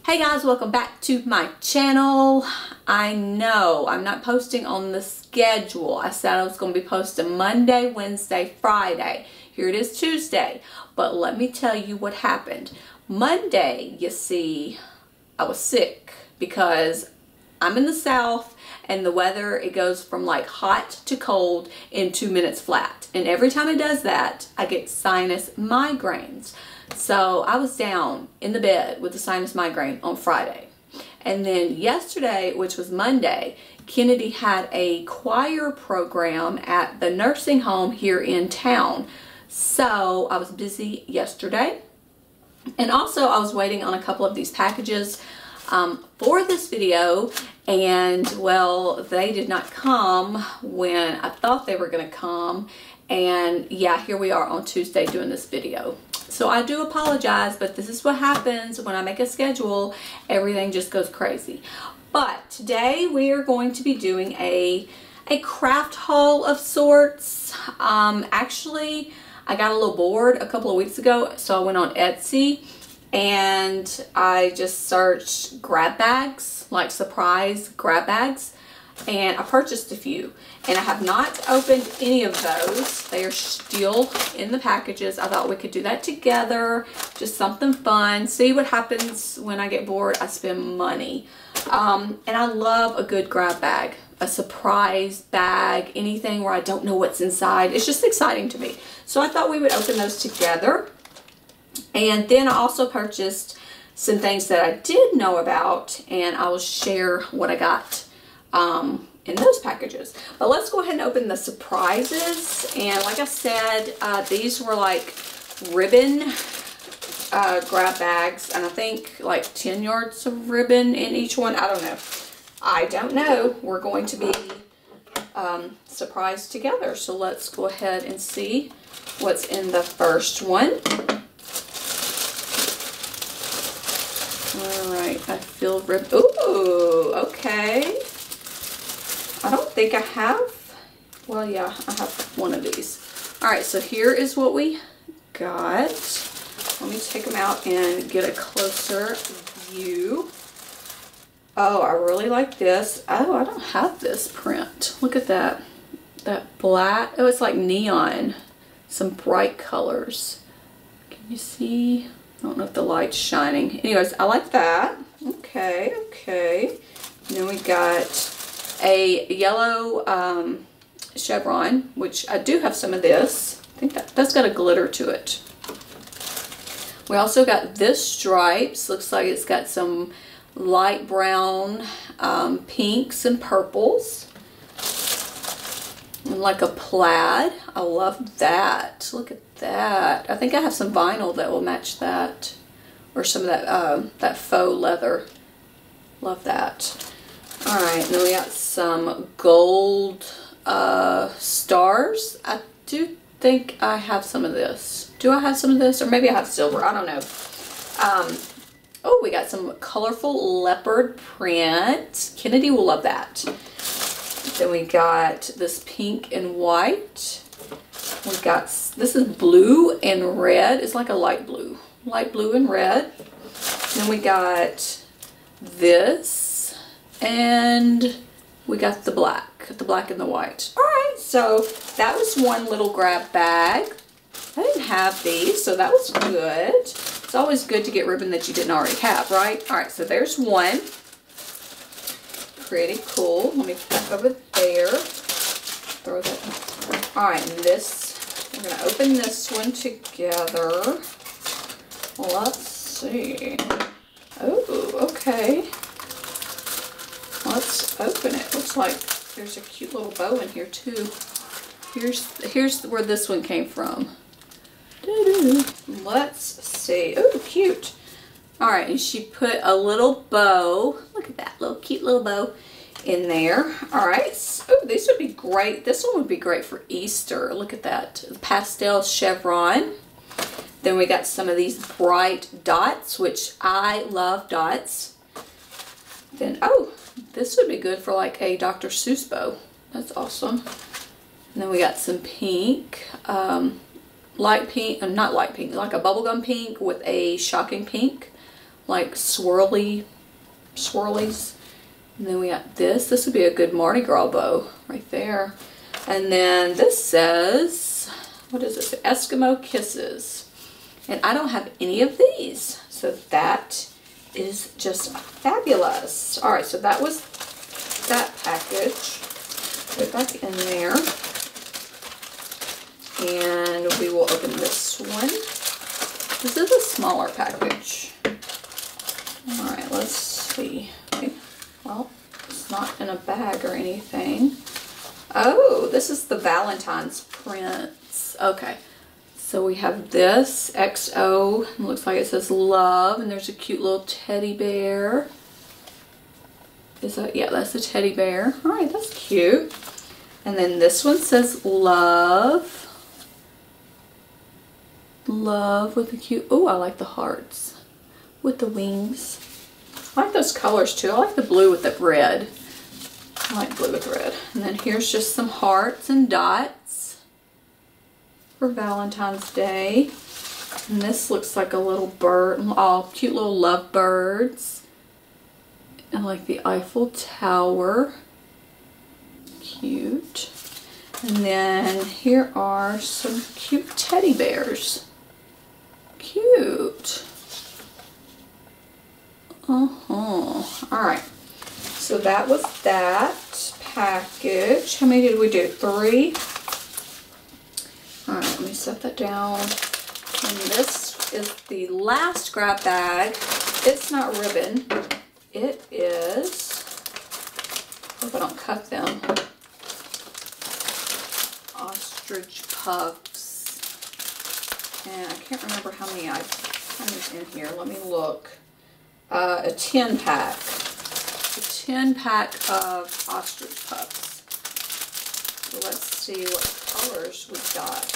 Hey guys, welcome back to my channel. I know I'm not posting on the schedule. I said I was going to be posting Monday, Wednesday, Friday. Here it is Tuesday. But let me tell you what happened. Monday, you see, I was sick because I'm in the South and the weather, it goes from like hot to cold in 2 minutes flat. And every time it does that, I get sinus migraines. So I was down in the bed with a sinus migraine on Friday. And then yesterday, which was Monday, Kennedy had a choir program at the nursing home here in town. So I was busy yesterday. And also I was waiting on a couple of these packages for this video. And well, they did not come when I thought they were going to come. And yeah, here we are on Tuesday doing this video. So I do apologize, but this is what happens when I make a schedule. Everything just goes crazy. But today we are going to be doing a craft haul of sorts. Actually, I got a little bored a couple of weeks ago, so I went on Etsy and I just searched grab bags, like surprise grab bags. And I purchased a few, and I have not opened any of those. They are still in the packages. I thought we could do that together, just something fun. See what happens when I get bored. I spend money, and I love a good grab bag, a surprise bag, anything where I don't know what's inside. It's just exciting to me. So I thought we would open those together. And then I also purchased some things that I did know about, and I will share what I got in those packages. But let's go ahead and open the surprises. And like I said, these were like ribbon grab bags, and I think like 10 yards of ribbon in each one. I don't know. We're going to be surprised together. So let's go ahead and see what's in the first one. All right, I feel ribbon. Ooh, okay. I don't think I have, well, yeah, I have one of these. All right, so here is what we got. Let me take them out and get a closer view. Oh, I really like this. Oh, I don't have this print. Look at that. That black. Oh, it's like neon. Some bright colors. Can you see? I don't know if the light's shining. Anyways, I like that. Okay, okay. And then we got a yellow chevron, which I do have some of this. I think that's got a glitter to it. We also got this stripes. Looks like it's got some light brown pinks and purples. And like a plaid. I love that. Look at that. I think I have some vinyl that will match that. Or some of that, that faux leather. Love that. Alright, then we got some gold stars. I do think I have some of this. Do I have some of this? Or maybe I have silver. I don't know. Oh, we got some colorful leopard print. Kennedy will love that. Then we got this pink and white. We got, this is blue and red. It's like a light blue. Light blue and red. Then we got this. And we got the black and the white. All right, so that was one little grab bag. I didn't have these, so that was good. It's always good to get ribbon that you didn't already have, right? All right, so there's one. Pretty cool. Let me back over there. Throw that. All right, and this, we're gonna open this one together. Let's see. Oh, okay. Let's open it. Looks like there's a cute little bow in here too. Here's where this one came from. Let's see. Oh, cute. All right, and she put a little bow. Look at that little cute little bow in there. All right. Oh, these would be great. This one would be great for Easter. Look at that. Pastel chevron. Then we got some of these bright dots, which I love dots. Then, oh, this would be good for like a Dr. Seuss bow. That's awesome. And then we got some pink, light pink, not light pink, like a bubblegum pink with a shocking pink. like swirlies. And then we got this. This would be a good Mardi Gras bow right there. And then this says, what is this? Eskimo Kisses. And I don't have any of these. So that is just fabulous. All right, so that was that package. Put it back in there. And we will open this one. This is a smaller package. All right, let's see. Okay. Well, it's not in a bag or anything. Oh, this is the Valentine's prints. Okay. So we have this XO. It looks like it says love, and there's a cute little teddy bear. Is that, yeah, that's a teddy bear. All right, that's cute. And then this one says love. Love with the cute, oh, I like the hearts with the wings. I like those colors too. I like the blue with the red. I like blue with red. And then here's just some hearts and dots for Valentine's Day. And this looks like a little bird, all cute little love birds. And like the Eiffel Tower. Cute. And then here are some cute teddy bears. Cute. Alright. So that was that package. How many did we do? 3. Alright, let me set that down. And this is the last grab bag. It's not ribbon. It is, hope I don't cut them, ostrich puffs. And I can't remember how many's in here. Let me look. A 10 pack. A 10 pack of ostrich puffs. So let's see what colors we got.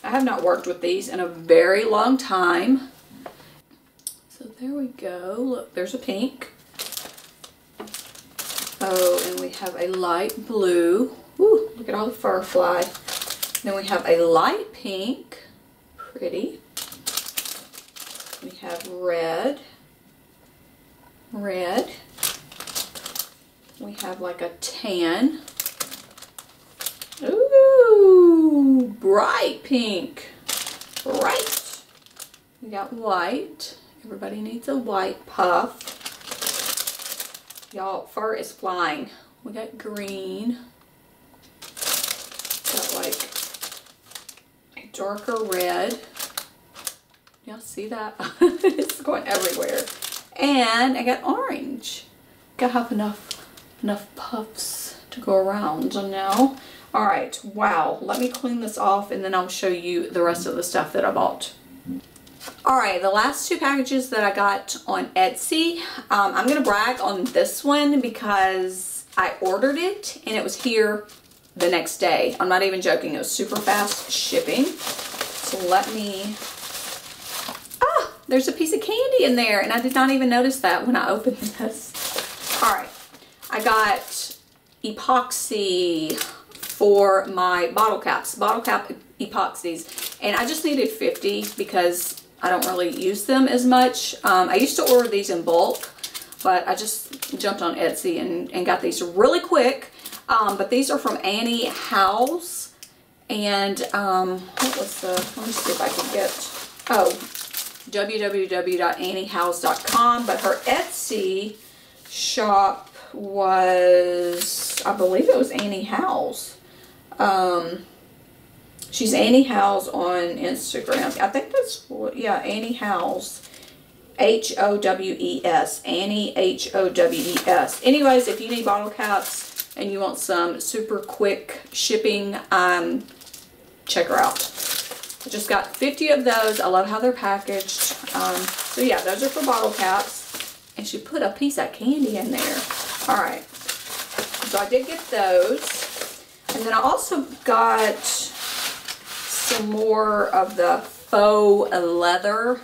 I have not worked with these in a very long time. So there we go. Look, there's a pink. Oh, and we have a light blue. Ooh, look at all the fur fly. Then we have a light pink, pretty. We have red. Red. We have like a tan. Ooh, bright pink. Bright. We got white. Everybody needs a white puff. Y'all, fur is flying. We got green. Got like a darker red. Y'all see that? It's going everywhere. And I got orange. Gotta have enough puffs to go around now. Alright, wow. Let me clean this off and then I'll show you the rest of the stuff that I bought. Alright, the last 2 packages that I got on Etsy, I'm going to brag on this one because I ordered it and it was here the next day. I'm not even joking, it was super fast shipping. So let me, there's a piece of candy in there and I did not even notice that when I opened this. Alright, I got epoxy for my bottle caps, bottle cap epoxies, and I just needed 50 because I don't really use them as much. I used to order these in bulk, but I just jumped on Etsy and got these really quick. But these are from Annie House, and what was the, let me see if I can get, www.anniehouse.com, but her Etsy shop was, I believe it was Annie House. She's Annie House on Instagram. I think that's, yeah, Annie House. H-O-W-E-S. Annie, H-O-W-E-S. Anyways, if you need bottle caps and you want some super quick shipping, check her out. I just got 50 of those. I love how they're packaged. So yeah, those are for bottle caps. And she put a piece of candy in there. Alright. So I did get those. And then I also got some more of the faux leather.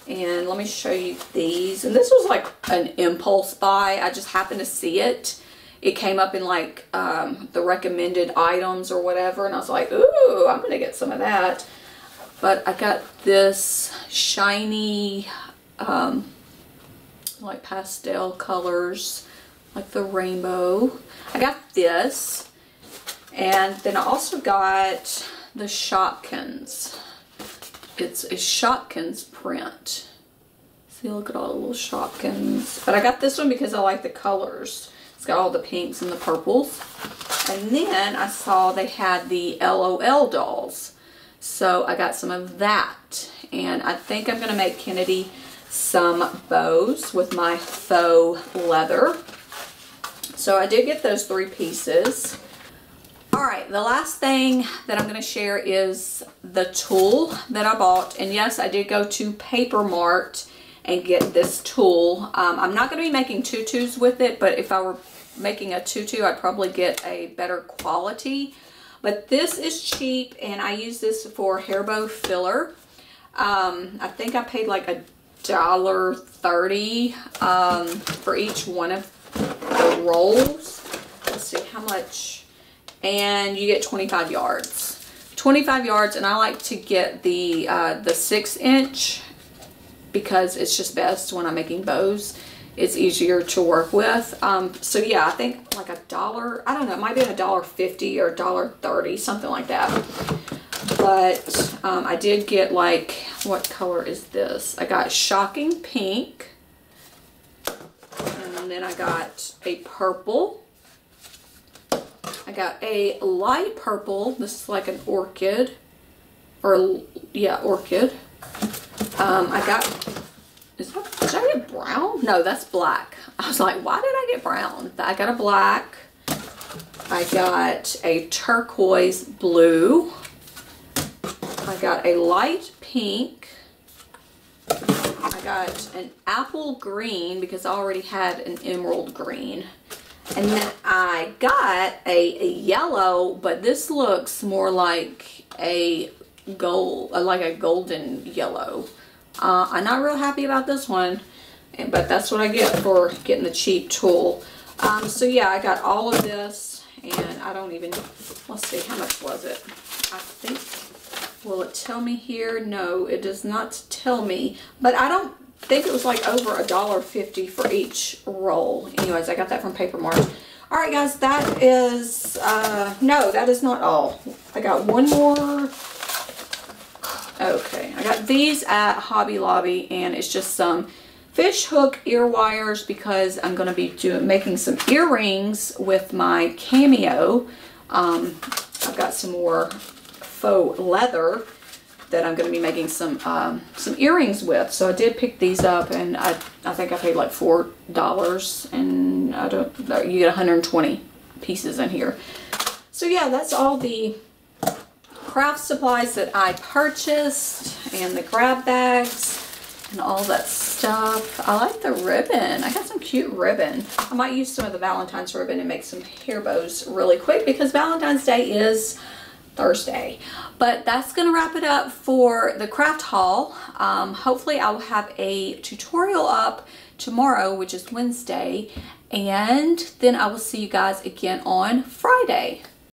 And let me show you these. And this was like an impulse buy. I just happened to see it. It came up in like the recommended items or whatever. And I was like, ooh, I'm going to get some of that. But I got this shiny like pastel colors, like the rainbow. I got this, and then I also got the Shopkins. It's a Shopkins print. See, look at all the little Shopkins. But I got this one because I like the colors. It's got all the pinks and the purples. And then I saw they had the LOL dolls. So I got some of that. And I think I'm going to make Kennedy some bows with my faux leather. So I did get those 3 pieces. Alright, the last thing that I'm going to share is the tulle that I bought. And yes, I did go to Paper Mart and get this tulle. I'm not going to be making tutus with it, but if I were making a tutu, I'd probably get a better quality. But this is cheap, and I use this for hairbow filler. I think I paid like $1.30 for each one of the rolls. Let's see how much. And you get 25 yards. 25 yards, and I like to get the 6-inch because it's just best when I'm making bows. It's easier to work with. So yeah, I think like $1, I don't know, it might be $1.50 or $1.30, something like that. But I did get like, what color is this? I got Shocking Pink. And then I got a purple. I got a light purple. This is like an orchid. Or, yeah, orchid. I got, did I get brown? No, that's black. I was like, why did I get brown? I got a black. I got a turquoise blue. I got a light pink. I got an apple green because I already had an emerald green. And then I got a yellow, but this looks more like a gold, like a golden yellow. I'm not real happy about this one, but that's what I get for getting the cheap tulle. So yeah, I got all of this, and I don't even, let's see, how much was it? I think, will it tell me here? No, it does not tell me, but I don't think it was like over $1.50 for each roll. Anyways, I got that from Paper Mart. Alright guys, that is, no, that is not all. I got one more. Okay, I got these at Hobby Lobby, and it's just some fish hook ear wires because I'm going to be making some earrings with my Cameo. I've got some more faux leather that I'm going to be making some earrings with. So I did pick these up, and I think I paid like $4, and I don't, you get 120 pieces in here. So yeah, that's all the craft supplies that I purchased, and the grab bags and all that stuff. I like the ribbon. I got some cute ribbon. I might use some of the Valentine's ribbon and make some hair bows really quick because Valentine's Day is Thursday. But that's going to wrap it up for the craft haul. Hopefully I will have a tutorial up tomorrow, which is Wednesday, and then I will see you guys again on Friday.